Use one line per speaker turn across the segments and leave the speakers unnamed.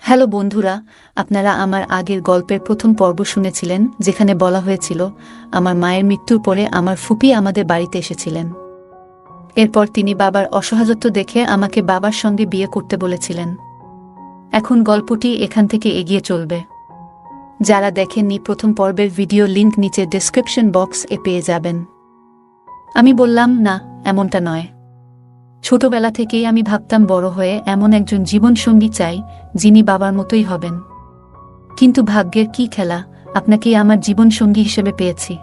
Hello বন্ধুরা, আপনারা আমার আগের গল্পের প্রথম পর্ব শুনেছিলেন, যেখানে বলা হয়েছিল আমার মায়ের মৃত্যুর পরে আমার ফুপি আমাদের বাড়িতে এসেছিলেন। এরপর তিনি বাবার অসহায়ত্ব দেখে আমাকে বাবার সঙ্গে বিয়ে করতে বলেছিলেন। এখন গল্পটি এখান থেকে এগিয়ে চলবে। যারা দেখেননি প্রথম পর্বের ভিডিও লিংক নিচে ডেসক্রিপশন বক্স এ পেয়ে যাবেন। আমি বললাম, না, এমনটা নয়। ছোটবেলা থেকেই আমি ভাবতাম বড় হয়ে এমন একজন জীবনসঙ্গী চাই যিনি বাবার মতোই হবেন। কিন্তু ভাগ্যের কি খেলা, আপনাকেই আমার জীবনসঙ্গী হিসেবে পেয়েছি।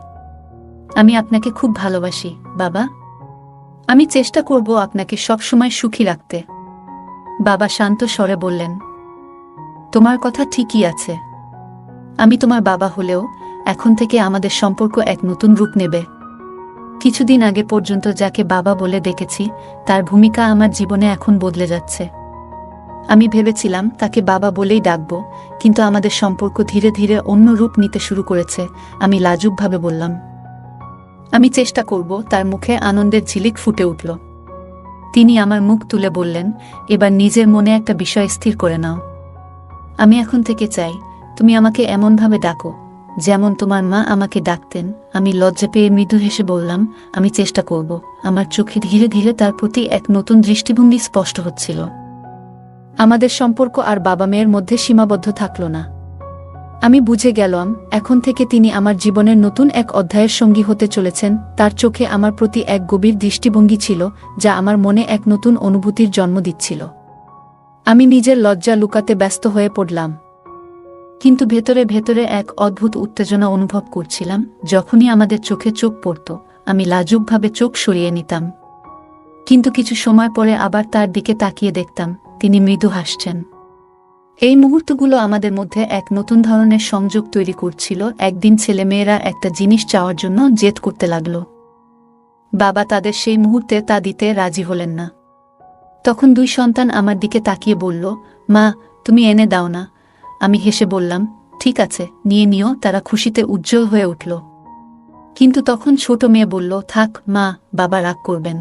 আমি আপনাকে খুব ভালোবাসি বাবা। আমি চেষ্টা করব আপনাকে সবসময় সুখী রাখতে। বাবা শান্ত স্বরে বললেন, তোমার কথা ঠিকই আছে। আমি তোমার বাবা হলেও এখন থেকে আমাদের সম্পর্ক এক নতুন রূপ নেবে। কিছুদিন আগে পর্যন্ত যাকে বাবা বলে ডেকেছি তার ভূমিকা আমার জীবনে এখন বদলে যাচ্ছে। আমি ভেবেছিলাম তাকে বাবা বলেই ডাকব, কিন্তু আমাদের সম্পর্ক ধীরে ধীরে অন্য রূপ নিতে শুরু করেছে। আমি লাজুকভাবে বললাম, আমি চেষ্টা করব। তার মুখে আনন্দের ঝিলিক ফুটে উঠল। তিনি আমার মুখ তুলে বললেন, এবার নিজের মনে একটা বিষয় স্থির করে নাও। আমি এখন থেকে চাই তুমি আমাকে এমনভাবে ডাকো যেমন তোমার মা আমাকে ডাকতেন। আমি লজ্জা পেয়ে মৃদু হেসে বললাম, আমি চেষ্টা করব। আমার চোখে ধীরে ধীরে তার প্রতি এক নতুন দৃষ্টিভঙ্গি স্পষ্ট হচ্ছিল। আমাদের সম্পর্ক আর বাবা মেয়ের মধ্যে সীমাবদ্ধ থাকল না। আমি বুঝে গেলাম এখন থেকে তিনি আমার জীবনের নতুন এক অধ্যায়ের সঙ্গী হতে চলেছেন। তার চোখে আমার প্রতি এক গভীর দৃষ্টিভঙ্গি ছিল, যা আমার মনে এক নতুন অনুভূতির জন্ম দিচ্ছিল। আমি নিজের লজ্জা লুকাতে ব্যস্ত হয়ে পড়লাম, কিন্তু ভেতরে ভেতরে এক অদ্ভুত উত্তেজনা অনুভব করছিলাম। যখনই আমাদের চোখে চোখ পড়ত, আমি লাজুকভাবে চোখ সরিয়ে নিতাম, কিন্তু কিছু সময় পরে আবার তার দিকে তাকিয়ে দেখতাম তিনি মৃদু হাসছেন। এই মুহূর্তগুলো আমাদের মধ্যে এক নতুন ধরনের সংযোগ তৈরি করছিল। একদিন ছেলেমেয়েরা একটা জিনিস চাওয়ার জন্য জেদ করতে লাগল। বাবা তাদের সেই মুহূর্তে তা দিতে রাজি হলেন না। তখন দুই সন্তান আমার দিকে তাকিয়ে বলল, মা, তুমি এনে দাও না। আমি হেসে বললাম, ঠিক আছে, নিয়ে নিও। তারা খুশিতে উজ্জ্বল হয়ে উঠল। কিন্তু তখন ছোট মেয়ে বলল, থাক মা, বাবা রাগ করবেন।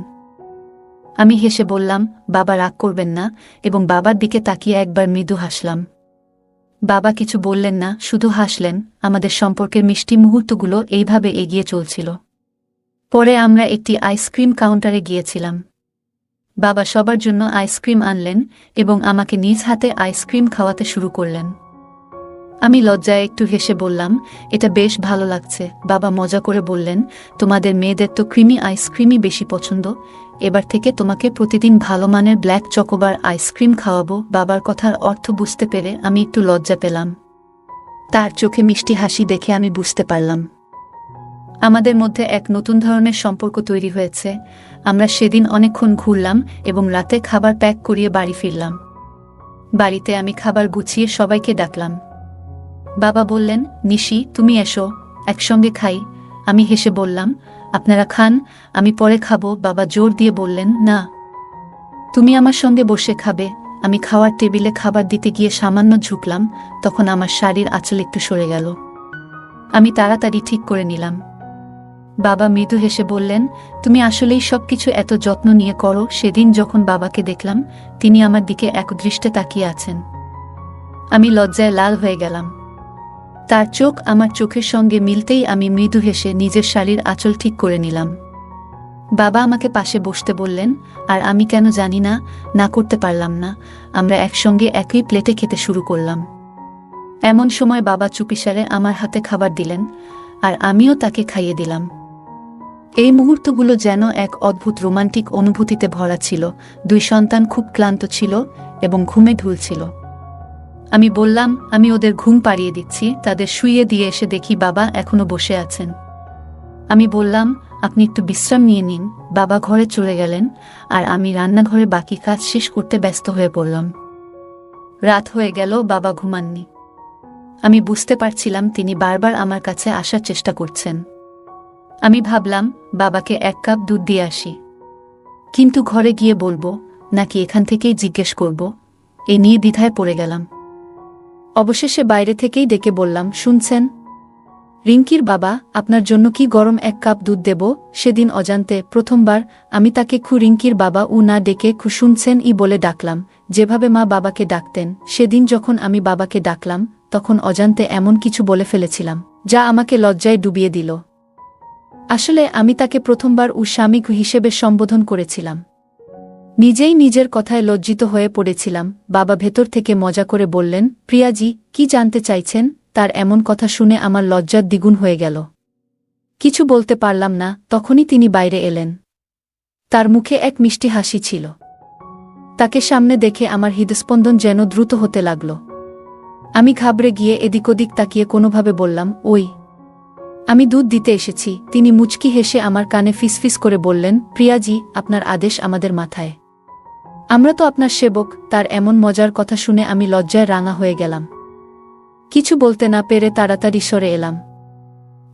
আমি হেসে বললাম, বাবা রাগ করবেন না, এবং বাবার দিকে তাকিয়ে একবার মৃদু হাসলাম। বাবা কিছু বললেন না, শুধু হাসলেন। আমাদের সম্পর্কের মিষ্টি মুহূর্তগুলো এইভাবে এগিয়ে চলছিল। পরে আমরা একটি আইসক্রিম কাউন্টারে গিয়েছিলাম। বাবা সবার জন্য আইসক্রিম আনলেন এবং আমাকে নিজ হাতে আইসক্রিম খাওয়াতে শুরু করলেন। আমি লজ্জায় একটু হেসে বললাম, এটা বেশ ভালো লাগছে। বাবা মজা করে বললেন, তোমাদের মেয়েদের তো ক্রিমি আইসক্রিমই বেশি পছন্দ। এবার থেকে তোমাকে প্রতিদিন ভালো মানের ব্ল্যাক চকোবার আইসক্রিম খাওয়াবো। বাবার কথার অর্থ বুঝতে পেরে আমি একটু লজ্জা পেলাম। তার চোখে মিষ্টি হাসি দেখে আমি বুঝতে পারলাম আমাদের মধ্যে এক নতুন ধরনের সম্পর্ক তৈরি হয়েছে। আমরা সেদিন অনেকক্ষণ ঘুরলাম এবং রাতে খাবার প্যাক করিয়ে বাড়ি ফিরলাম। বাড়িতে আমি খাবার গুছিয়ে সবাইকে ডাকলাম। বাবা বললেন, নিশি, তুমি এসো, একসঙ্গে খাই। আমি হেসে বললাম, আপনারা খান, আমি পরে খাবো। বাবা জোর দিয়ে বললেন, না, তুমি আমার সঙ্গে বসে খাবে। আমি খাওয়ার টেবিলে খাবার দিতে গিয়ে সামান্য ঝুঁকলাম। তখন আমার শাড়ির আঁচল একটু সরে গেল। আমি তাড়াতাড়ি ঠিক করে নিলাম। বাবা মৃদু হেসে বললেন, তুমি আসলেই সবকিছু এত যত্ন নিয়ে করো। সেদিন যখন বাবাকে দেখলাম, তিনি আমার দিকে একদৃষ্টে তাকিয়ে আছেন। আমি লজ্জায় লাল হয়ে গেলাম। তার চোখ আমার চোখের সঙ্গে মিলতেই আমি মৃদু হেসে নিজের শাড়ির আঁচল ঠিক করে নিলাম। বাবা আমাকে পাশে বসতে বললেন, আর আমি কেন জানি না, না করতে পারলাম না। আমরা একসঙ্গে একই প্লেটে খেতে শুরু করলাম। এমন সময় বাবা চুপিসারে আমার হাতে খাবার দিলেন, আর আমিও তাকে খাইয়ে দিলাম। এই মুহূর্তগুলো যেন এক অদ্ভুত রোমান্টিক অনুভূতিতে ভরা ছিল। দুই সন্তান খুব ক্লান্ত ছিল এবং ঘুমে ঢুলছিল। আমি বললাম, আমি ওদের ঘুম পাড়িয়ে দিচ্ছি। তাদের শুইয়ে দিয়ে এসে দেখি বাবা এখনো বসে আছেন। আমি বললাম, আপনি একটু বিশ্রাম নিয়ে নিন। বাবা ঘরে চলে গেলেন, আর আমি রান্নাঘরে বাকি কাজ শেষ করতে ব্যস্ত হয়ে পড়লাম। রাত হয়ে গেল, বাবা ঘুমাননি। আমি বুঝতে পারছিলাম তিনি বারবার আমার কাছে আসার চেষ্টা করছেন। আমি ভাবলাম বাবাকে এক কাপ দুধ দিয়ে আসি, কিন্তু ঘরে গিয়ে বলবো নাকি এখান থেকেই জিজ্ঞেস করব, এ নিয়ে দ্বিধায় পড়ে গেলাম। অবশেষে বাইরে থেকেই ডেকে বললাম, শুনছেন রিঙ্কির বাবা, আপনার জন্য কি গরম এক কাপ দুধ দেব? সেদিন অজান্তে প্রথমবার আমি তাকে রিঙ্কির বাবা না ডেকে শুনছেন বলে ডাকলাম, যেভাবে মা বাবাকে ডাকতেন। সেদিন যখন আমি বাবাকে ডাকলাম তখন অজান্তে এমন কিছু বলে ফেলেছিলাম যা আমাকে লজ্জায় ডুবিয়ে দিল। আসলে আমি তাকে প্রথমবার স্বামী হিসেবে সম্বোধন করেছিলাম। নিজেই নিজের কথায় লজ্জিত হয়ে পড়েছিলাম। বাবা ভেতর থেকে মজা করে বললেন, প্রিয়াজি, কি জানতে চাইছেন? তার এমন কথা শুনে আমার লজ্জার দ্বিগুণ হয়ে গেল। কিছু বলতে পারলাম না। তখনই তিনি বাইরে এলেন। তার মুখে এক মিষ্টি হাসি ছিল। তাকে সামনে দেখে আমার হৃদস্পন্দন যেন দ্রুত হতে লাগল। আমি ঘাবড়ে গিয়ে এদিক ওদিক তাকিয়ে কোনোভাবে বললাম, ওই, আমি দুধ দিতে এসেছি। তিনি মুচকি হেসে আমার কানে ফিসফিস করে বললেন, প্রিয়াজি, আপনার আদেশ আমাদের মাথায়। আমরা তো আপনার সেবক। তার এমন মজার কথা শুনে আমি লজ্জায় রাঙা হয়ে গেলাম। কিছু বলতে না পেরে তাড়াতাড়ি সরে এলাম।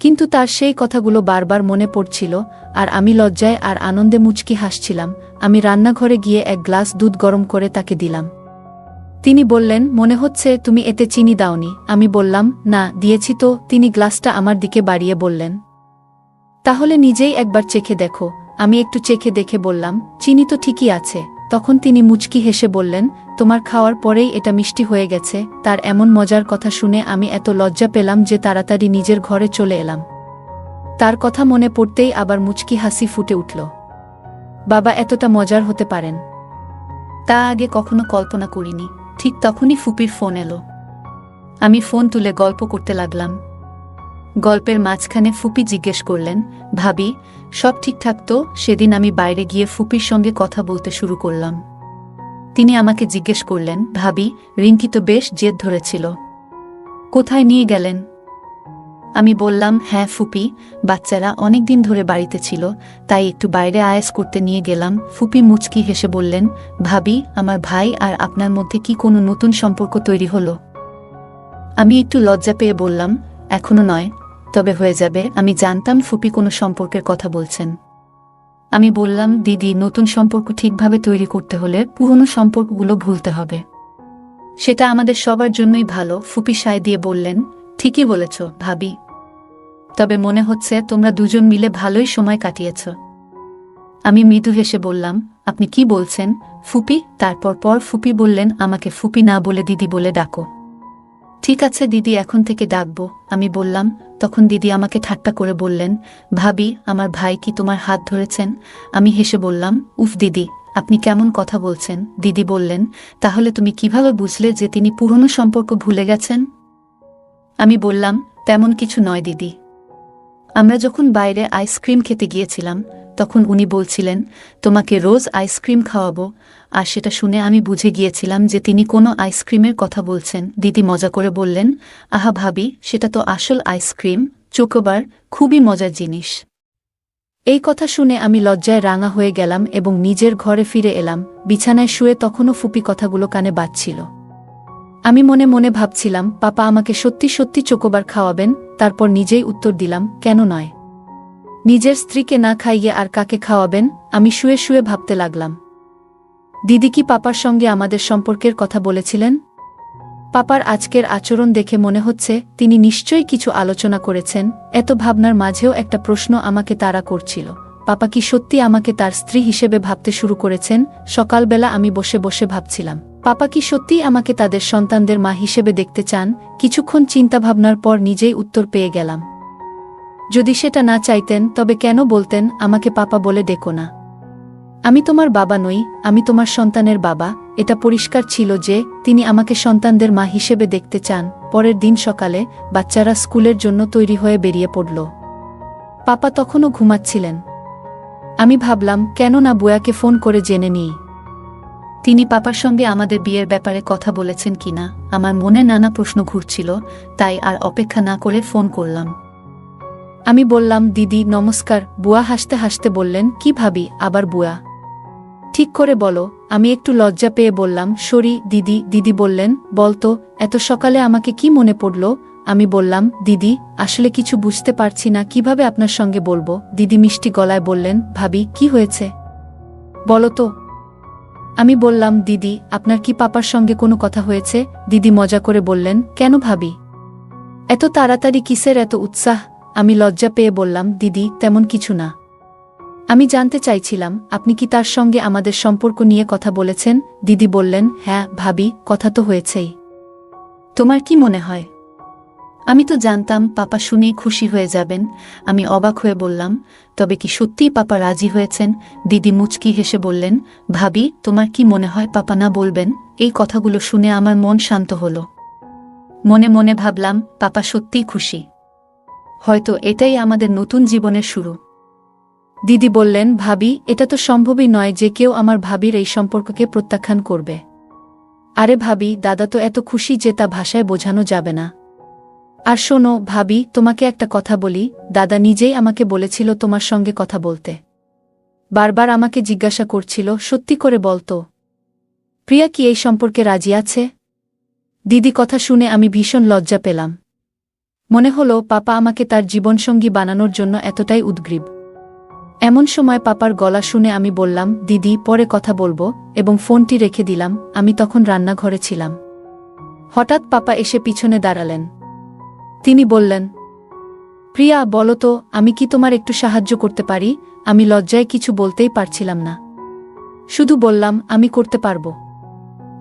কিন্তু তার সেই কথাগুলো বারবার মনে পড়ছিল, আর আমি লজ্জায় আর আনন্দে মুচকি হাসছিলাম। আমি রান্নাঘরে গিয়ে এক গ্লাস দুধ গরম করে তাকে দিলাম। তিনি বললেন, মনে হচ্ছে তুমি এতে চিনি দাওনি। আমি বললাম, না, দিয়েছি তো। তিনি গ্লাসটা আমার দিকে বাড়িয়ে বললেন, তাহলে নিজেই একবার চেখে দেখো। আমি একটু চেখে দেখে বললাম, চিনি তো ঠিকই আছে। তখন তিনি মুচকি হেসে বললেন, তোমার খাওয়ার পরেই এটা মিষ্টি হয়ে গেছে। তার এমন মজার কথা শুনে আমি এত লজ্জা পেলাম যে তাড়াতাড়ি নিজের ঘরে চলে এলাম। তার কথা মনে পড়তেই আবার মুচকি হাসি ফুটে উঠল। বাবা এতটা মজার হতে পারেন তা আগে কখনো কল্পনা করিনি। ঠিক তখনই ফুপির ফোন এলো। আমি ফোন তুলে গল্প করতে লাগলাম। গল্পের মাঝখানে ফুপি জিজ্ঞেস করলেন, ভাবি, সব ঠিকঠাক তো? সেদিন আমি বাইরে গিয়ে ফুপির সঙ্গে কথা বলতে শুরু করলাম। তিনি আমাকে জিজ্ঞেস করলেন, ভাবি, রিঙ্কি তো বেশ জেদ ধরেছিল, কোথায় নিয়ে গেলেন? আমি বললাম, হ্যাঁ ফুপি, বাচ্চারা অনেকদিন ধরে বাড়িতে ছিল, তাই একটু বাইরে আয়েস করতে নিয়ে গেলাম। ফুপি মুচকি হেসে বললেন, ভাবি, আমার ভাই আর আপনার মধ্যে কি কোনো নতুন সম্পর্ক তৈরি হলো? আমি একটু লজ্জা পেয়ে বললাম, এখনো নয়, তবে হয়ে যাবে। আমি জানতাম ফুপি কোনো সম্পর্কের কথা বলছেন। আমি বললাম, দিদি, নতুন সম্পর্ক ঠিকভাবে তৈরি করতে হলে পুরনো সম্পর্কগুলো ভুলতে হবে। সেটা আমাদের সবার জন্যই ভালো। ফুপি সায় দিয়ে বললেন, ঠিকই বলেছ ভাবি, তবে মনে হচ্ছে তোমরা দুজন মিলে ভালোই সময় কাটিয়েছ। আমি মৃদু হেসে বললাম, আপনি কি বলছেন ফুপি? তারপর ফুপি বললেন, আমাকে ফুপি না বলে দিদি বলে ডাকো। ঠিক আছে দিদি, এখন থেকে ডাকবো। আমি বললাম। তখন দিদি আমাকে ঠাট্টা করে বললেন, ভাবি, আমার ভাই কি তোমার হাত ধরেছেন? আমি হেসে বললাম, উফ দিদি, আপনি কেমন কথা বলছেন? দিদি বললেন, তাহলে তুমি কিভাবে বুঝলে যে তিনি পুরনো সম্পর্ক ভুলে গেছেন? আমি বললাম, তেমন কিছু নয় দিদি। আমরা যখন বাইরে আইসক্রিম খেতে গিয়েছিলাম তখন উনি বলছিলেন, তোমাকে রোজ আইসক্রিম খাওয়াবো, আর সেটা শুনে আমি বুঝে গিয়েছিলাম যে তিনি কোনো আইসক্রিমের কথা বলছেন। দিদি মজা করে বললেন, আহা ভাবি, সেটা তো আসল আইসক্রিম, চোকোবার, খুবই মজার জিনিস। এই কথা শুনে আমি লজ্জায় রাঙা হয়ে গেলাম এবং নিজের ঘরে ফিরে এলাম। বিছানায় শুয়ে তখনও ফুপি কথাগুলো কানে বাজছিল। আমি মনে মনে ভাবছিলাম, পাপা আমাকে সত্যি সত্যি চোকোবার খাওয়াবেন? তারপর নিজেই উত্তর দিলাম, কেন নয়? নিজের স্ত্রীকে না খাইয়ে আর কাকে খাওয়াবেন? আমি শুয়ে শুয়ে ভাবতে লাগলাম, দিদি কি পাপার সঙ্গে আমাদের সম্পর্কের কথা বলেছিলেন? পাপার আজকের আচরণ দেখে মনে হচ্ছে তিনি নিশ্চয়ই কিছু আলোচনা করেছেন। এত ভাবনার মাঝেও একটা প্রশ্ন আমাকে তাড়া করছিল, পাপা কি সত্যি আমাকে তার স্ত্রী হিসেবে ভাবতে শুরু করেছেন? সকালবেলা আমি বসে বসে ভাবছিলাম, পাপা কি সত্যিই আমাকে তাদের সন্তানদের মা হিসেবে দেখতে চান? কিছুক্ষণ চিন্তাভাবনার পর নিজেই উত্তর পেয়ে গেলাম, যদি সেটা না চাইতেন তবে কেন বলতেন আমাকে পাপা বলে ডেকো না? আমি তোমার বাবা নই, আমি তোমার সন্তানের বাবা। এটা পরিষ্কার ছিল যে তিনি আমাকে সন্তানদের মা হিসেবে দেখতে চান। পরের দিন সকালে বাচ্চারা স্কুলের জন্য তৈরি হয়ে বেরিয়ে পড়ল। পাপা তখনও ঘুমাচ্ছিলেন। আমি ভাবলাম, কেন না বুয়াকে ফোন করে জেনে নিই তিনি পাপার সঙ্গে আমাদের বিয়ের ব্যাপারে কথা বলেছেন কিনা। আমার মনে নানা প্রশ্ন ঘুরছিল, তাই আর অপেক্ষা না করে ফোন করলাম। আমি বললাম, দিদি নমস্কার। বুয়া হাসতে হাসতে বললেন, কি ভাবি, আবার বুয়া? ঠিক করে বলো। আমি একটু লজ্জা পেয়ে বললাম, সরি দিদি। দিদি বললেন, বলতো, এত সকালে আমাকে কি মনে পড়ল? আমি বললাম, দিদি, আসলে কিছু বুঝতে পারছি না কিভাবে আপনার সঙ্গে বলবো। দিদি মিষ্টি গলায় বললেন, ভাবি, কি হয়েছে বলো তো? আমি বললাম, দিদি, আপনার কি পাপার সঙ্গে কোনো কথা হয়েছে? দিদি মজা করে বললেন, কেন ভাবি, এত তাড়াতাড়ি কিসের এত উৎসাহ? আমি লজ্জা পেয়ে বললাম, দিদি, তেমন কিছু না। আমি জানতে চাইছিলাম আপনি কি তার সঙ্গে আমাদের সম্পর্ক নিয়ে কথা বলেছেন? দিদি বললেন, হ্যাঁ ভাবি, কথা তো হয়েছেই। তোমার কি মনে হয়? আমি তো জানতাম পাপা শুনেই খুশি হয়ে যাবেন। আমি অবাক হয়ে বললাম, তবে কি সত্যিই পাপা রাজি হয়েছেন? দিদি মুচকি হেসে বললেন, ভাবি, তোমার কি মনে হয় পাপা না বলবেন? এই কথাগুলো শুনে আমার মন শান্ত হল। মনে মনে ভাবলাম, পাপা সত্যিই খুশি। হয়তো এটাই আমাদের নতুন জীবনের শুরু। দিদি বললেন, ভাবি, এটা তো সম্ভবই নয় যে কেউ আমার ভাবির এই সম্পর্ককে প্রত্যাখ্যান করবে। আরে ভাবি, দাদা তো এত খুশি যে তা ভাষায় বোঝানো যাবে না। আর শোনো ভাবি, তোমাকে একটা কথা বলি, দাদা নিজেই আমাকে বলেছিল তোমার সঙ্গে কথা বলতে। বারবার আমাকে জিজ্ঞাসা করছিল, সত্যি করে বলতো প্রিয়া কি এই সম্পর্কে রাজি আছে? দিদি কথা শুনে আমি ভীষণ লজ্জা পেলাম। মনে হলো পাপা আমাকে তার জীবনসঙ্গী বানানোর জন্য এতটাই উদ্গ্রীব। এমন সময় পাপার গলা শুনে আমি বললাম, দিদি, পরে কথা বলবো, এবং ফোনটি রেখে দিলাম। আমি তখন রান্নাঘরে ছিলাম। হঠাৎ পাপা এসে পিছনে দাঁড়ালেন। তিনি বললেন, প্রিয়া, বলো তো, আমি কি তোমার একটু সাহায্য করতে পারি? আমি লজ্জায় কিছু বলতেই পারছিলাম না। শুধু বললাম, আমি করতে পারবো।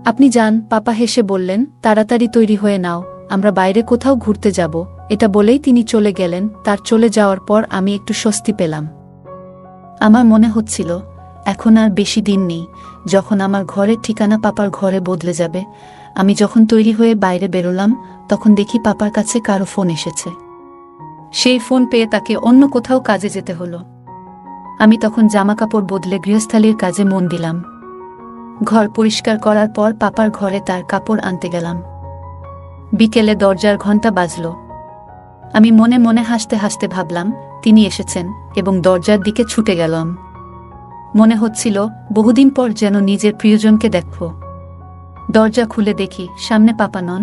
আপনি যান। পাপা হেসে বললেন, তাড়াতাড়ি তৈরি হয়ে নাও, আমরা বাইরে কোথাও ঘুরতে যাব। এটা বলেই তিনি চলে গেলেন। তার চলে যাওয়ার পর আমি একটু স্বস্তি পেলাম। আমার মনে হচ্ছিল এখন আর বেশি দিন নেই যখন আমার ঘরের ঠিকানা পাপার ঘরে বদলে যাবে। আমি যখন তৈরি হয়ে বাইরে বেরোলাম, তখন দেখি পাপার কাছে কারো ফোন এসেছে। সেই ফোন পেয়ে তাকে অন্য কোথাও কাজে যেতে হলো। আমি তখন জামাকাপড় বদলে গৃহস্থালির কাজে মন দিলাম। ঘর পরিষ্কার করার পর পাপার ঘরে তার কাপড় আনতে গেলাম। বিকেলে দরজার ঘণ্টা বাজল। আমি মনে মনে হাসতে হাসতে ভাবলাম তিনি এসেছেন, এবং দরজার দিকে ছুটে গেলাম। মনে হচ্ছিল বহুদিন পর যেন নিজের প্রিয়জনকে দেখব। দরজা খুলে দেখি সামনে পাপা নন,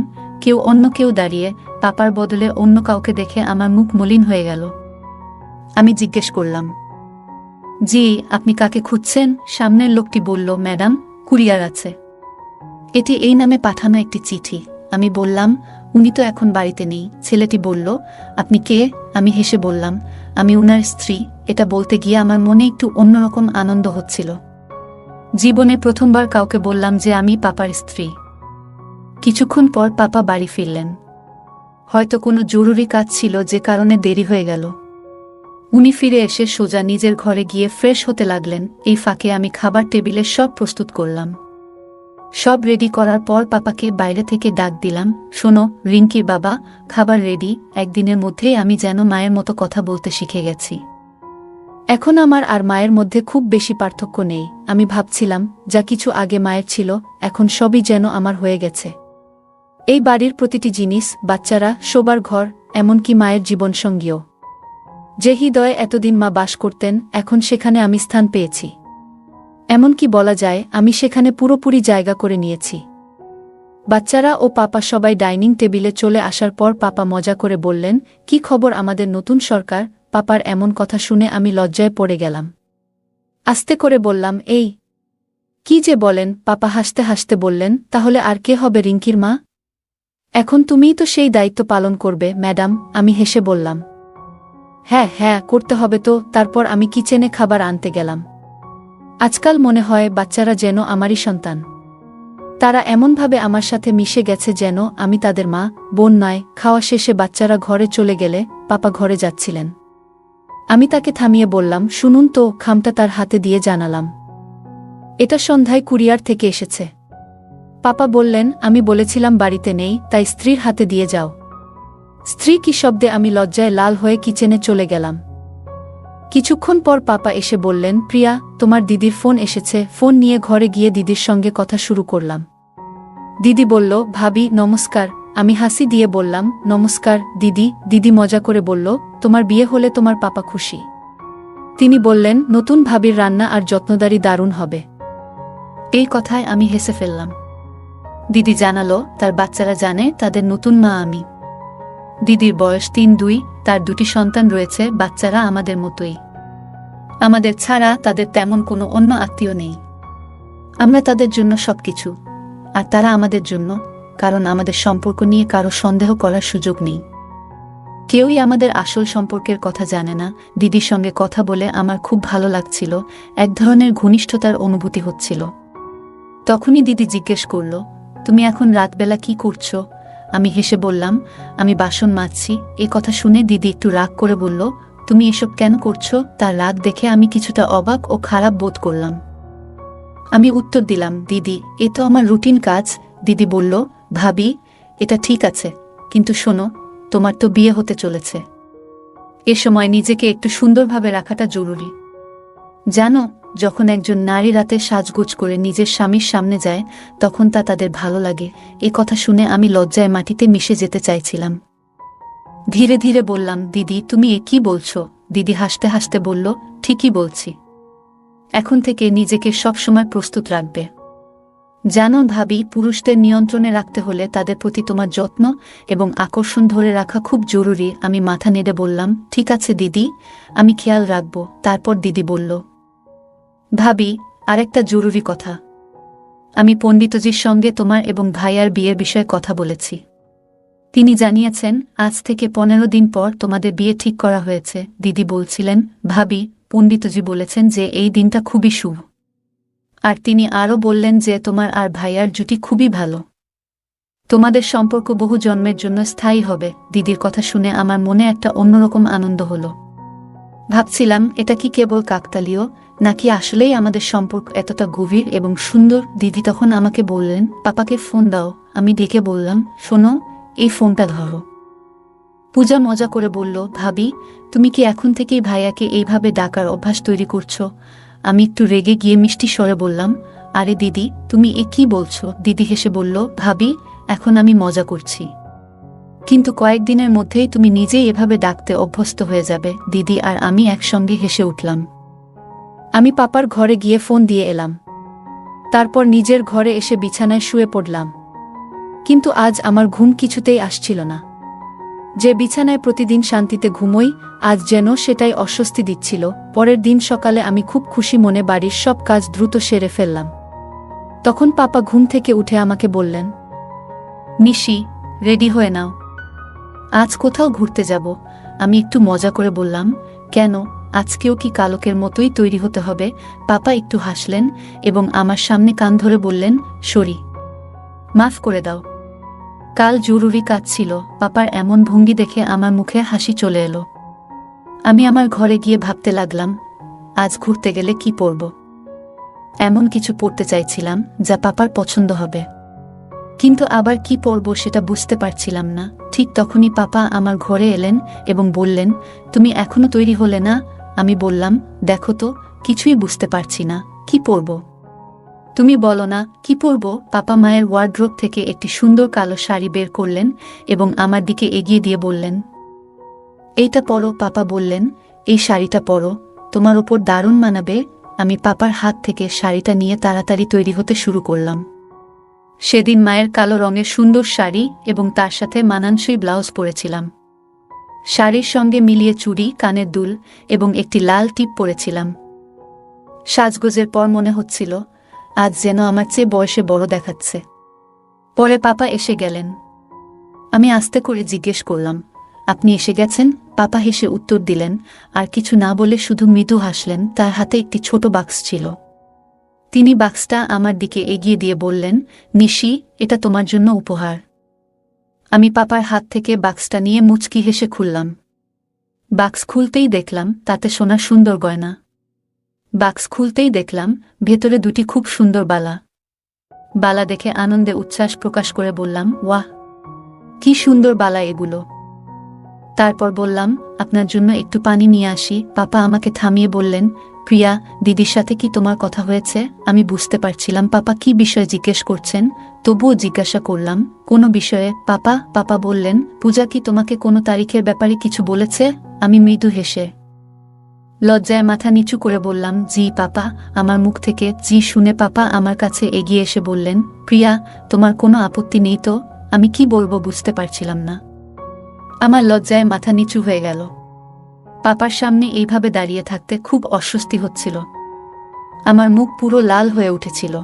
অন্য কেউ দাঁড়িয়ে। পাপার বদলে অন্য কাউকে দেখে আমার মুখ মলিন হয়ে গেল। আমি জিজ্ঞেস করলাম, জি, আপনি কাকে খুঁজছেন? সামনের লোকটি বলল, ম্যাডাম, কুরিয়ার আছে। এটি এই নামে পাঠানো একটি চিঠি। আমি বললাম, উনি তো এখন বাড়িতে নেই। ছেলেটি বলল, আপনি কে? আমি হেসে বললাম, আমি উনার স্ত্রী। এটা বলতে গিয়ে আমার মনে একটু অন্যরকম আনন্দ হচ্ছিল। জীবনে প্রথমবার কাউকে বললাম যে আমি পাপার স্ত্রী। কিছুক্ষণ পর পাপা বাড়ি ফিরলেন। হয়তো কোনো জরুরি কাজ ছিল যে কারণে দেরি হয়ে গেল। উনি ফিরে এসে সোজা নিজের ঘরে গিয়ে ফ্রেশ হতে লাগলেন। এই ফাঁকে আমি খাবার টেবিলে সব প্রস্তুত করলাম। সব রেডি করার পর পাপাকে বাইরে থেকে ডাক দিলাম, শোনো রিঙ্কির বাবা, খাবার রেডি। একদিনের মধ্যেই আমি যেন মায়ের মতো কথা বলতে শিখে গেছি। এখন আমার আর মায়ের মধ্যে খুব বেশি পার্থক্য নেই। আমি ভাবছিলাম, যা কিছু আগে মায়ের ছিল, এখন সবই যেন আমার হয়ে গেছে। এই বাড়ির প্রতিটি জিনিস, বাচ্চারা, শোবার ঘর, এমনকি মায়ের জীবনসঙ্গীও। যে হৃদয়ে এতদিন মা বাস করতেন, এখন সেখানে আমি স্থান পেয়েছি। এমনকি বলা যায় আমি সেখানে পুরোপুরি জায়গা করে নিয়েছি। বাচ্চারা ও পাপা সবাই ডাইনিং টেবিলে চলে আসার পর পাপা মজা করে বললেন, কি খবর আমাদের নতুন সরকার? পাপার এমন কথা শুনে আমি লজ্জায় পড়ে গেলাম। আস্তে করে বললাম, এই কি যে বলেন? পাপা হাসতে হাসতে বললেন, তাহলে আর কে হবে রিঙ্কির মা? এখন তুমিই তো সেই দায়িত্ব পালন করবে ম্যাডাম। আমি হেসে বললাম, হ্যাঁ হ্যাঁ, করতে হবে তো। তারপর আমি কিচেনে খাবার আনতে গেলাম। আজকাল মনে হয় বাচ্চারা যেন আমারই সন্তান। তারা এমনভাবে আমার সাথে মিশে গেছে যেন আমি তাদের মা, বোন নয়। খাওয়া শেষে বাচ্চারা ঘরে চলে গেলে পাপা ঘরে যাচ্ছিলেন। আমি তাকে থামিয়ে বললাম, শুনুন তো। খামটা তার হাতে দিয়ে জানালাম, এটা সন্ধ্যায় কুরিয়ার থেকে এসেছে। পাপা বললেন, আমি বলেছিলাম বাড়িতে নেই, তাই স্ত্রীর হাতে দিয়ে যাও। স্ত্রী কি শব্দে আমি লজ্জায় লাল হয়ে কিচেনে চলে গেলাম। কিছুক্ষণ পর পাপা এসে বললেন, প্রিয়া, তোমার দিদির ফোন এসেছে। ফোন নিয়ে ঘরে গিয়ে দিদির সঙ্গে কথা শুরু করলাম। দিদি বলল, ভাবি নমস্কার। আমি হাসি দিয়ে বললাম, নমস্কার দিদি। দিদি মজা করে বলল, তোমার বিয়ে হলে তোমার পাপা খুশি। তিনি বললেন, নতুন ভাবির রান্না আর যত্নদারি দারুণ হবে। এই কথায় আমি হেসে ফেললাম। দিদি জানালো, তার বাচ্চারা জানে তাদের নতুন মা আমি। দিদির বয়স ৩-২, তার ২টি সন্তান রয়েছে। বাচ্চারা আমাদের মতোই। আমাদের ছাড়া তাদের তেমন কোনো অন্য আত্মীয় নেই। আমরা তাদের জন্য সবকিছু, আর তারা আমাদের জন্য, কারণ আমাদের সম্পর্ক নিয়ে কারো সন্দেহ করার সুযোগ নেই। কেউই আমাদের আসল সম্পর্কের কথা জানে না। দিদির সঙ্গে কথা বলে আমার খুব ভালো লাগছিল, এক ধরনের ঘনিষ্ঠতার অনুভূতি হচ্ছিল। তখনই দিদি জিজ্ঞেস করল, তুমি এখন রাতবেলা কি করছো? আমি হেসে বললাম, আমি বাসন মাজছি। এ কথা শুনে দিদি একটু রাগ করে বলল, তুমি এসব কেন করছো? তার রাগ দেখে আমি কিছুটা অবাক ও খারাপ বোধ করলাম। আমি উত্তর দিলাম, দিদি, এ তো আমার রুটিন কাজ। দিদি বলল, ভাবি, এটা ঠিক আছে, কিন্তু শোনো, তোমার তো বিয়ে হতে চলেছে। এ সময় নিজেকে একটু সুন্দরভাবে রাখাটা জরুরি। জানো, যখন একজন নারী রাতে সাজগোজ করে নিজের স্বামীর সামনে যায়, তখন তা তাদের ভালো লাগে। এ কথা শুনে আমি লজ্জায় মাটিতে মিশে যেতে চাইছিলাম। ধীরে ধীরে বললাম, দিদি, তুমি এ কি বলছো? দিদি হাসতে হাসতে বলল, ঠিকই বলছি। এখন থেকে নিজেকে সবসময় প্রস্তুত রাখবে। জানো ভাবি, পুরুষদের নিয়ন্ত্রণে রাখতে হলে তাদের প্রতি তোমার যত্ন এবং আকর্ষণ ধরে রাখা খুব জরুরি। আমি মাথা নেড়ে বললাম, ঠিক আছে দিদি, আমি খেয়াল রাখব। তারপর দিদি বলল, ভাবি, আরেকটা জরুরি কথা। আমি পণ্ডিতজির সঙ্গে তোমার এবং ভাইয়ার বিয়ের বিষয়ে কথা বলেছি। তিনি জানিয়েছেন আজ থেকে 15 দিন পর তোমাদের বিয়ে ঠিক করা হয়েছে। দিদি বলছিলেন, ভাবি, পণ্ডিতজি বলেছেন যে এই দিনটা খুবই শুভ। আর তিনি আরও বললেন যে তোমার আর ভাইয়ার জুটি খুবই ভালো। তোমাদের সম্পর্ক বহু জন্মের জন্য স্থায়ী হবে। দিদির কথা শুনে আমার মনে একটা অন্যরকম আনন্দ হলো। ভাবছিলাম, এটা কি কেবল কাকতালীয়, নাকি আসলেই আমাদের সম্পর্ক এতটা গভীর এবং সুন্দর? দিদি তখন আমাকে বললেন, পাপাকে ফোন দাও। আমি ডেকে বললাম, শোনো, এই ফোনটা ধরো। পূজা মজা করে বলল, ভাবি, তুমি কি এখন থেকেই ভাইয়াকে এইভাবে ডাকার অভ্যাস তৈরি করছো? আমি একটু রেগে গিয়ে মিষ্টি স্বরে বললাম, আরে দিদি, তুমি এ কি বলছো? দিদি হেসে বলল, ভাবি, এখন আমি মজা করছি, কিন্তু কয়েকদিনের মধ্যেই তুমি নিজেই এভাবে ডাকতে অভ্যস্ত হয়ে যাবে। দিদি আর আমি একসঙ্গে হেসে উঠলাম। আমি পাপার ঘরে গিয়ে ফোন দিয়ে এলাম। তারপর নিজের ঘরে এসে বিছানায় শুয়ে পড়লাম। কিন্তু আজ আমার ঘুম কিছুতেই আসছিল না। যে বিছানায় প্রতিদিন শান্তিতে ঘুমোই, আজ যেন সেটাই অস্বস্তি দিচ্ছিল। পরের দিন সকালে আমি খুব খুশি মনে বাড়ির সব কাজ দ্রুত সেরে ফেললাম। তখন পাপা ঘুম থেকে উঠে আমাকে বললেন, নিশি, রেডি হয়ে নাও, আজ কোথাও ঘুরতে যাব। আমি একটু মজা করে বললাম, কেন, আজকেও কি কালকের মতোই তৈরি হতে হবে? পাপা একটু হাসলেন এবং আমার সামনে কান ধরে বললেন, সরি, মাফ করে দাও, কাল জরুরি কাজ ছিল। পাপার এমন ভঙ্গি দেখে আমার মুখে হাসি চলে এলো। আমি আমার ঘরে গিয়ে ভাবতে লাগলাম, আজ ঘুরতে গেলে কি পরব। এমন কিছু পরতে চাইছিলাম যা পাপার পছন্দ হবে, কিন্তু আবার কি পরব সেটা বুঝতে পারছিলাম না। ঠিক তখনই পাপা আমার ঘরে এলেন এবং বললেন, তুমি এখনো তৈরি হলে না? আমি বললাম, দেখো তো, কিছুই বুঝতে পারছি না, কি পরব? তুমি বলো না, কি পরব? পাপা মায়ের ওয়ার্ড্রোব থেকে একটি সুন্দর কালো শাড়ি বের করলেন এবং আমার দিকে এগিয়ে দিয়ে বললেন, এইটা পরো। পাপা বললেন, এই শাড়িটা পরো, তোমার ওপর দারুণ মানাবে। আমি পাপার হাত থেকে শাড়িটা নিয়ে তাড়াতাড়ি তৈরি হতে শুরু করলাম। সেদিন মায়ের কালো রঙের সুন্দর শাড়ি এবং তার সাথে মানানসই ব্লাউজ পরেছিলাম। শাড়ির সঙ্গে মিলিয়ে চুড়ি, কানের দুল এবং একটি লাল টিপ পরেছিলাম। সাজগোজের পর মনে হচ্ছিল আজ যেন আমার চেয়ে বয়সে বড় দেখাচ্ছে। পরে পাপা এসে গেলেন। আমি আস্তে করে জিজ্ঞেস করলাম, আপনি এসে গেছেন? পাপা হেসে উত্তর দিলেন, আর কিছু না বলে শুধু মৃদু হাসলেন। তার হাতে একটি ছোট বাক্স ছিল। তিনি বাক্সটা আমার দিকে এগিয়ে দিয়ে বললেন, নিশি, এটা তোমার জন্য উপহার। আমি পাপার হাত থেকে বাক্সটা নিয়ে মুচকি হেসে খুললাম। বাক্স খুলতেই দেখলাম তাতে সোনার সুন্দর গয়না। বাক্স খুলতেই দেখলাম ভেতরে দুটি খুব সুন্দর বালা। বালা দেখে আনন্দে উচ্ছ্বাস প্রকাশ করে বললাম, ওয়াহ, কি সুন্দর বালা এগুলো। তারপর বললাম, আপনার জন্য একটু পানি নিয়ে আসি। পাপা আমাকে থামিয়ে বললেন, প্রিয়া, দিদির সাথে কি তোমার কথা হয়েছে? আমি বুঝতে পারছিলাম পাপা কি বিষয়ে জিজ্ঞেস করছেন, তবুও জিজ্ঞাসা করলাম, কোনো বিষয়ে পাপা? পাপা বললেন, পূজা কি তোমাকে কোনো তারিখের ব্যাপারে কিছু বলেছে? আমি মৃদু হেসে লজ্জায় মাথা নিচু করে বললাম, জি পাপা। আমার মুখ থেকে জি শুনে পাপা আমার কাছে এগিয়ে এসে বললেন, প্রিয়া, তোমার কোনো আপত্তি নেই তো? আমি কি বলবো বুঝতে পারছিলাম না। আমার লজ্জায় মাথা নিচু হয়ে গেল। পাপার সামনে এইভাবে দাঁড়িয়ে থাকতে খুব অস্বস্তি হচ্ছিল। আমার মুখ পুরো লাল হয়ে উঠেছিল।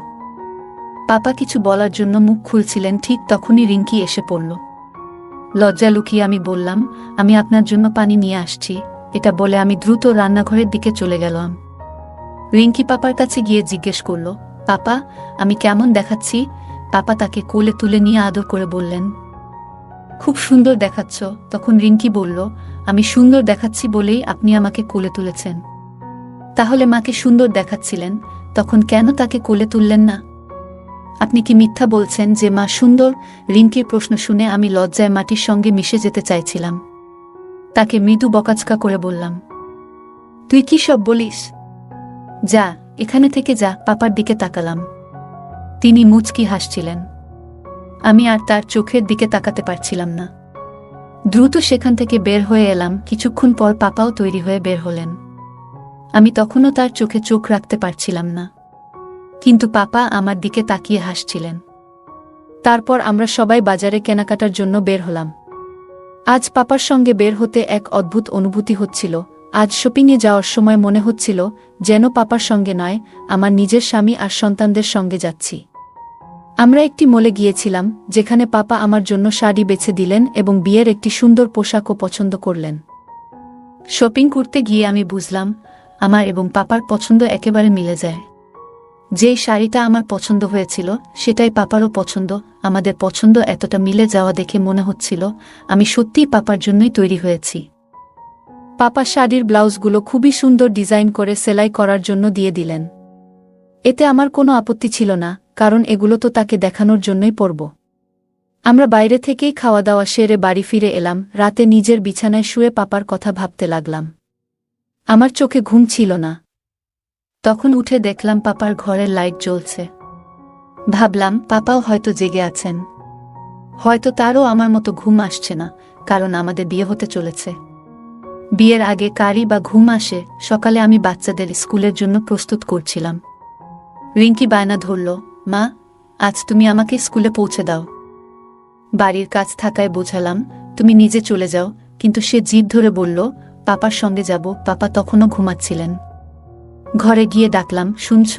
পাপা কিছু বলার জন্য মুখ খুলছিলেন, ঠিক তখনই রিঙ্কি এসে পড়ল। লজ্জা লুকিয়ে আমি বললাম, আমি আপনার জন্য পানি নিয়ে আসছি। এটা বলে আমি দ্রুত রান্নাঘরের দিকে চলে গেলাম। রিঙ্কি পাপার কাছে গিয়ে জিজ্ঞেস করল, পাপা, আমি কেমন দেখাচ্ছি? পাপা তাকে কোলে তুলে নিয়ে আদর করে বললেন, খুব সুন্দর দেখাচ্ছ। তখন রিঙ্কি বলল, আমি সুন্দর দেখাচ্ছি বলেই আপনি আমাকে কোলে তুলেছেন। তাহলে মাকে সুন্দর দেখাচ্ছিলেন, তখন কেন তাকে কোলে তুললেন না? আপনি কি মিথ্যা বলছেন যে মা সুন্দর? রিঙ্কির প্রশ্ন শুনে আমি লজ্জায় মাটির সঙ্গে মিশে যেতে চাইছিলাম। তাকে মৃদু বকাচকা করে বললাম, তুই কি সব বলিস? যা, এখানে থেকে যা। পাপার দিকে তাকালাম। তিনি মুচকি হাসছিলেন। আমি আর তার চোখের দিকে তাকাতে পারছিলাম না। দ্রুত সেখান থেকে বের হয়ে এলাম। কিছুক্ষণ পর পাপাও তৈরি হয়ে বের হলেন। আমি তখনও তার চোখে চোখ রাখতে পারছিলাম না, কিন্তু পাপা আমার দিকে তাকিয়ে হাসছিলেন। তারপর আমরা সবাই বাজারে কেনাকাটার জন্য বের হলাম। আজ পাপার সঙ্গে বের হতে এক অদ্ভুত অনুভূতি হচ্ছিল। আজ শপিংয়ে যাওয়ার সময় মনে হচ্ছিল যেন পাপার সঙ্গে নয়, আমার নিজের স্বামী আর সন্তানদের সঙ্গে যাচ্ছি। আমরা একটি মলে গিয়েছিলাম, যেখানে পাপা আমার জন্য শাড়ি বেছে দিলেন এবং বিয়ের একটি সুন্দর পোশাকও পছন্দ করলেন। শপিং করতে গিয়ে আমি বুঝলাম, আমার এবং পাপার পছন্দ একেবারে মিলে যায়। যেই শাড়িটা আমার পছন্দ হয়েছিল সেটাই পাপারও পছন্দ। আমাদের পছন্দ এতটা মিলে যাওয়া দেখে মনে হচ্ছিল আমি সত্যিই পাপার জন্যই তৈরি হয়েছি। পাপা শাড়ির ব্লাউজগুলো খুবই সুন্দর ডিজাইন করে সেলাই করার জন্য দিয়ে দিলেন। এতে আমার কোনো আপত্তি ছিল না, কারণ এগুলো তো তাকে দেখানোর জন্যই পরব। আমরা বাইরে থেকেই খাওয়া দাওয়া সেরে বাড়ি ফিরে এলাম। রাতে নিজের বিছানায় শুয়ে পাপার কথা ভাবতে লাগলাম। আমার চোখে ঘুম ছিল না। তখন উঠে দেখলাম পাপার ঘরের লাইট জ্বলছে। ভাবলাম পাপাও হয়তো জেগে আছেন। হয়তো তারও আমার মতো ঘুম আসছে না, কারণ আমাদের বিয়ে হতে চলেছে। বিয়ের আগে কারি বা ঘুম আসে? সকালে আমি বাচ্চাদের স্কুলের জন্য প্রস্তুত করছিলাম। রিঙ্কি বায়না ধরল, মা, আজ তুমি আমাকে স্কুলে পৌঁছে দাও। বাড়ির কাজ থাকায় বোঝালাম, তুমি নিজে চলে যাও, কিন্তু সে জিদ ধরে বলল, পাপার সঙ্গে যাব। পাপা তখনও ঘুমাচ্ছিলেন। ঘরে গিয়ে ডাকলাম, শুনছ?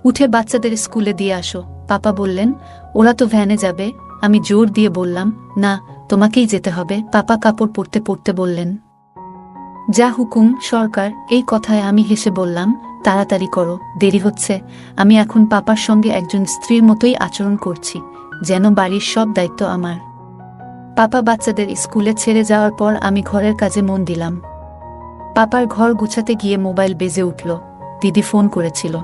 উঠে বাচ্চাদের স্কুলে দিয়ে আসো। পাপা বললেন, ওরা তো ভ্যানে যাবে। আমি জোর দিয়ে বললাম, না, তোমাকেই যেতে হবে। পাপা কাপড় পরতে পরতে বললেন, যা হুকুম সরকার। এই কথায় আমি হেসে বললাম, তাড়াতাড়ি করো, দেরি হচ্ছে। আমি এখন পাপার সঙ্গে একজন স্ত্রীর মতোই আচরণ করছি, যেন বাড়ির সব দায়িত্ব আমার। পাপা বাচ্চাদের স্কুলে ছেড়ে যাওয়ার পর আমি ঘরের কাজে মন দিলাম। পাপার ঘর গুছাতে গিয়ে মোবাইল বেজে উঠল। দিদি ফোন করেছিল।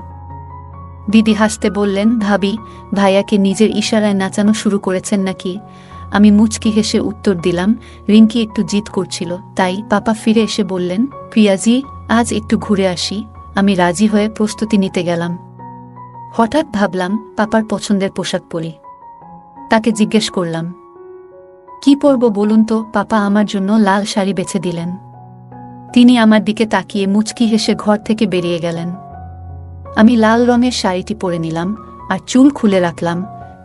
দিদি হাসতে বললেন, ভাবি, ভাইয়াকে নিজের ইশারায় নাচানো শুরু করেছেন নাকি? আমি মুচকি হেসে উত্তর দিলাম, রিঙ্কি একটু জিদ করছিল তাই। পাপা ফিরে এসে বললেন, প্রিয়াজি, আজ একটু ঘুরে আসি। আমি রাজি হয়ে প্রস্তুতি নিতে গেলাম। হঠাৎ ভাবলাম পাপার পছন্দের পোশাক পরি। তাকে জিজ্ঞেস করলাম, কি পরব বলুন তো? পাপা আমার জন্য লাল শাড়ি বেছে দিলেন। তিনি আমার দিকে তাকিয়ে মুচকি হেসে ঘর থেকে বেরিয়ে গেলেন। আমি লাল রঙের শাড়িটি পরে নিলাম আর চুল খুলে রাখলাম,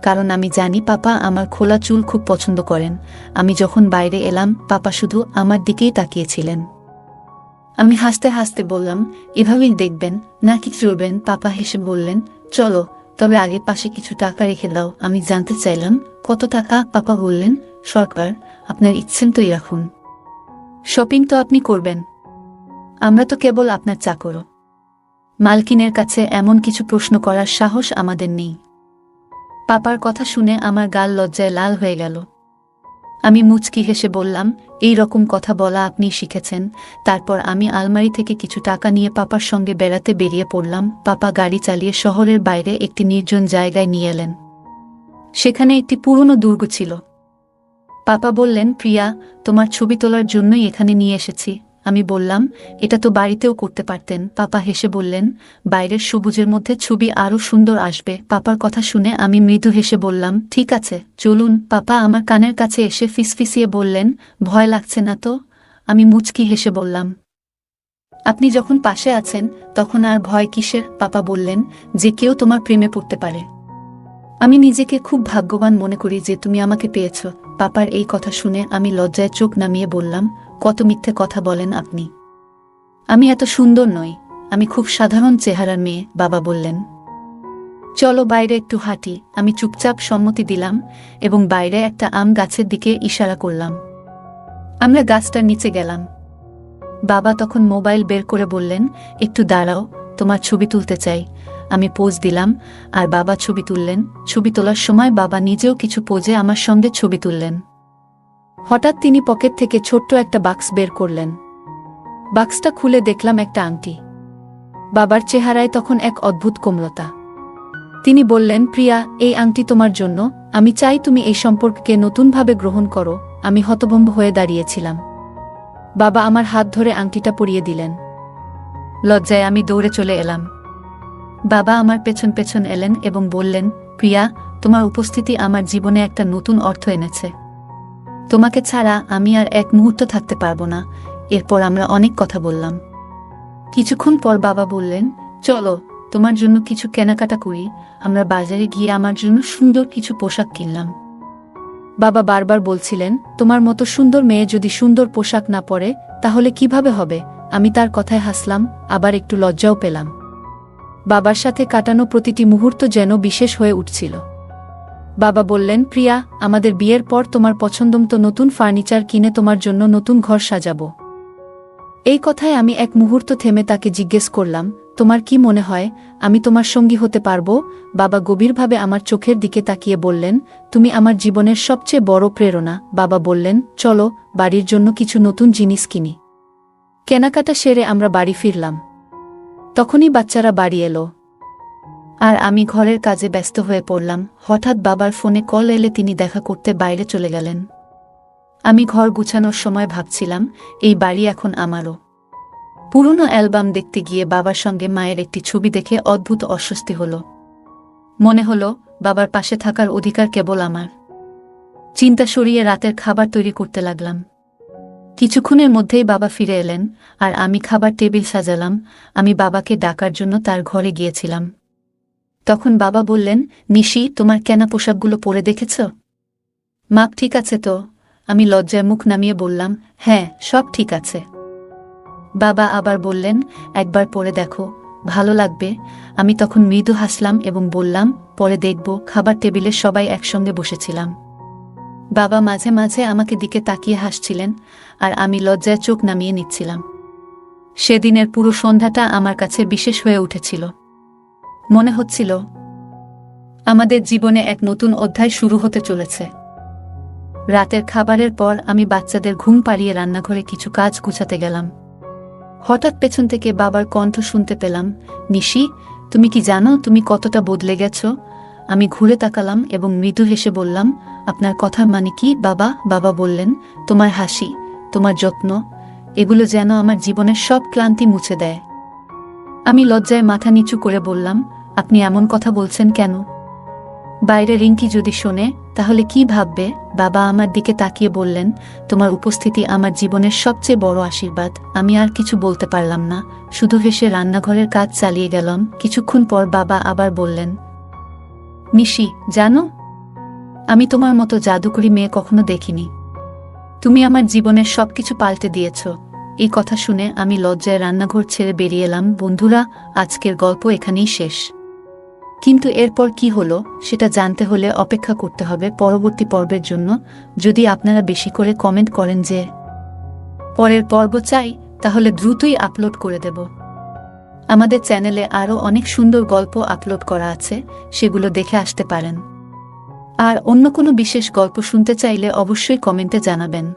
কারণ আমি জানি পাপা আমার খোলা চুল খুব পছন্দ করেন। আমি যখন বাইরে এলাম, পাপা শুধু আমার দিকেই তাকিয়েছিলেন। আমি হাসতে হাসতে বললাম, এভাবেই দেখবেন নাকি চলবেন? পাপা হেসে বললেন, চলো, তবে আগে পাশে কিছু টাকা রেখে দাও। আমি জানতে চাইলাম, কত টাকা? পাপা বললেন, সরকার, আপনার ইচ্ছেমতোই রাখুন। শপিং তো আপনি করবেন, আমরা তো কেবল আপনার চাকর। মালকিনের কাছে এমন কিছু প্রশ্ন করার সাহস আমাদের নেই। পাপার কথা শুনে আমার গাল লজ্জায় লাল হয়ে গেল। আমি মুচকি হেসে বললাম, এই রকম কথা বলা আপনি শিখেছেন? তারপর আমি আলমারি থেকে কিছু টাকা নিয়ে পাপার সঙ্গে বেড়াতে বেরিয়ে পড়লাম। পাপা গাড়ি চালিয়ে শহরের বাইরে একটি নির্জন জায়গায় নিয়ে এলেন। সেখানে একটি পুরনো দুর্গ ছিল। পাপা বললেন, প্রিয়া, তোমার ছবি তোলার জন্যই এখানে নিয়ে এসেছি। আমি বললাম, এটা তো বাড়িতেও করতে পারতেন। পাপা হেসে বললেন, বাইরের সবুজের মধ্যে ছবি আরও সুন্দর আসবে। পাপার কথা শুনে আমি মৃদু হেসে বললাম, ঠিক আছে, চলুন। পাপা আমার কানের কাছে এসে ফিসফিসিয়ে বললেন, ভয় লাগছে না তো? আমি মুচকি হেসে বললাম, আপনি যখন পাশে আছেন তখন আর ভয় কিসের? পাপা বললেন, যে কেউ তোমার প্রেমে পড়তে পারে। আমি নিজেকে খুব ভাগ্যবান মনে করি যে তুমি আমাকে পেয়েছ। পাপার এই কথা শুনে আমি লজ্জায় চোখ নামিয়ে বললাম, কত মিথ্যে কথা বলেন আপনি। আমি এত সুন্দর নই, আমি খুব সাধারণ চেহারার মেয়ে। বাবা বললেন, চলো বাইরে একটু হাঁটি। আমি চুপচাপ সম্মতি দিলাম এবং বাইরে একটা আম গাছের দিকে ইশারা করলাম। আমরা গাছটার নিচে গেলাম। বাবা তখন মোবাইল বের করে বললেন, একটু দাঁড়াও, তোমার ছবি তুলতে চাই। আমি পোজ দিলাম আর বাবা ছবি তুললেন। ছবি তোলার সময় বাবা নিজেও কিছু পোজে আমার সঙ্গে ছবি তুললেন। হঠাৎ তিনি পকেট থেকে ছোট্ট একটা বাক্স বের করলেন। বাক্সটা খুলে দেখলাম একটা আংটি। বাবার চেহারায় তখন এক অদ্ভুত কোমলতা। তিনি বললেন, প্রিয়া, এই আংটি তোমার জন্য। আমি চাই তুমি এই সম্পর্ককে নতুনভাবে গ্রহণ করো। আমি হতভম্ব হয়ে দাঁড়িয়েছিলাম। বাবা আমার হাত ধরে আংটিটা পরিয়ে দিলেন। লজ্জায় আমি দৌড়ে চলে এলাম। বাবা আমার পেছন পেছন এলেন এবং বললেন, প্রিয়া, তোমার উপস্থিতি আমার জীবনে একটা নতুন অর্থ এনেছে। তোমাকে ছাড়া আমি আর এক মুহূর্ত থাকতে পারবো না। এরপর আমরা অনেক কথা বললাম। কিছুক্ষণ পর বাবা বললেন, চলো, তোমার জন্য কিছু কেনাকাটা করি। আমরা বাজারে গিয়ে আমার জন্য সুন্দর কিছু পোশাক কিনলাম। বাবা বারবার বলছিলেন, তোমার মতো সুন্দর মেয়ে যদি সুন্দর পোশাক না পরে তাহলে কিভাবে হবে? আমি তার কথায় হাসলাম, আবার একটু লজ্জাও পেলাম। বাবার সাথে কাটানো প্রতিটি মুহূর্ত যেন বিশেষ হয়ে উঠছিল। বাবা বললেন, প্রিয়া, আমাদের বিয়ের পর তোমার পছন্দমতো নতুন ফার্নিচার কিনে তোমার জন্য নতুন ঘর সাজাবো। এই কথায় আমি এক মুহূর্ত থেমে তাকে জিজ্ঞেস করলাম, তোমার কি মনে হয় আমি তোমার সঙ্গী হতে পারবো? বাবা গভীরভাবে আমার চোখের দিকে তাকিয়ে বললেন, তুমি আমার জীবনের সবচেয়ে বড় প্রেরণা। বাবা বললেন, চলো, বাড়ির জন্য কিছু নতুন জিনিস কিনি। কেনাকাটা সেরে আমরা বাড়ি ফিরলাম। তখনই বাচ্চারা বাড়ি এলো আর আমি ঘরের কাজে ব্যস্ত হয়ে পড়লাম। হঠাৎ বাবার ফোনে কল এলে তিনি দেখা করতে বাইরে চলে গেলেন। আমি ঘর গুছানোর সময় ভাবছিলাম, এই বাড়ি এখন আমারও। পুরনো অ্যালবাম দেখতে গিয়ে বাবার সঙ্গে মায়ের একটি ছবি দেখে অদ্ভুত অস্বস্তি হলো। মনে হলো বাবার পাশে থাকার অধিকার কেবল আমার। চিন্তা সরিয়ে রাতের খাবার তৈরি করতে লাগলাম। কিছুক্ষণের মধ্যেই বাবা ফিরে এলেন আর আমি খাবার টেবিল সাজালাম। আমি বাবাকে ডাকার জন্য তার ঘরে গিয়েছিলাম। তখন বাবা বললেন, নিশি, তোমার কেনা পোশাকগুলো পরে দেখেছ? মাপ ঠিক আছে তো? আমি লজ্জায় মুখ নামিয়ে বললাম, হ্যাঁ, সব ঠিক আছে। বাবা আবার বললেন, একবার পরে দেখো, ভালো লাগবে। আমি তখন মৃদু হাসলাম এবং বললাম, পরে দেখব। খাবার টেবিলে সবাই একসঙ্গে বসেছিলাম। বাবা মাঝে মাঝে আমাকে দিকে তাকিয়ে হাসছিলেন আর আমি লজ্জায় চোখ নামিয়ে নিচ্ছিলাম। সেদিনের পুরো সন্ধ্যাটা আমার কাছে বিশেষ হয়ে উঠেছিল। মনে হচ্ছিল আমাদের জীবনে এক নতুন অধ্যায় শুরু হতে চলেছে। রাতের খাবারের পর আমি বাচ্চাদের ঘুম পাড়িয়ে রান্নাঘরে কিছু কাজ গুছাতে গেলাম। হঠাৎ পেছন থেকে বাবার কণ্ঠ শুনতে পেলাম, নিশি, তুমি কি জানো তুমি কতটা বদলে গেছ? আমি ঘুরে তাকালাম এবং মৃদু হেসে বললাম, আপনার কথার মানে কি বাবা? বাবা বললেন, তোমার হাসি, তোমার যত্ন, এগুলো যেন আমার জীবনের সব ক্লান্তি মুছে দেয়। আমি লজ্জায় মাথা নিচু করে বললাম, আপনি এমন কথা বলছেন কেন? বাইরে রিঙ্কি যদি শোনে তাহলে কি ভাববে? বাবা আমার দিকে তাকিয়ে বললেন, তোমার উপস্থিতি আমার জীবনের সবচেয়ে বড় আশীর্বাদ। আমি আর কিছু বলতে পারলাম না, শুধু হেসে রান্নাঘরের কাজ চালিয়ে গেলাম। কিছুক্ষণ পর বাবা আবার বললেন, নিশি, জানো, আমি তোমার মতো জাদুকরী মেয়ে কখনো দেখিনি। তুমি আমার জীবনের সবকিছু পাল্টে দিয়েছ। এই কথা শুনে আমি লজ্জায় রান্নাঘর ছেড়ে বেরিয়ে এলাম। বন্ধুরা, আজকের গল্প এখানেই শেষ। কিন্তু এরপর কি হলো সেটা জানতে হলে অপেক্ষা করতে হবে পরবর্তী পর্বের জন্য। যদি আপনারা বেশি করে কমেন্ট করেন যে পরের পর্ব চাই, তাহলে দ্রুতই আপলোড করে দেব। আমাদের চ্যানেলে আরও অনেক সুন্দর গল্প আপলোড করা আছে, সেগুলো দেখে আসতে পারেন। আর অন্য কোনো বিশেষ গল্প শুনতে চাইলে অবশ্যই কমেন্টে জানাবেন।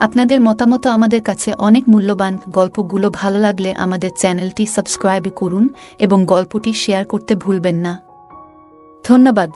আপনাদের মতামত আমাদের কাছে অনেক মূল্যবান। গল্পগুলো ভালো লাগলে আমাদের চ্যানেলটি সাবস্ক্রাইব করুন এবং গল্পটি শেয়ার করতে ভুলবেন না। ধন্যবাদ।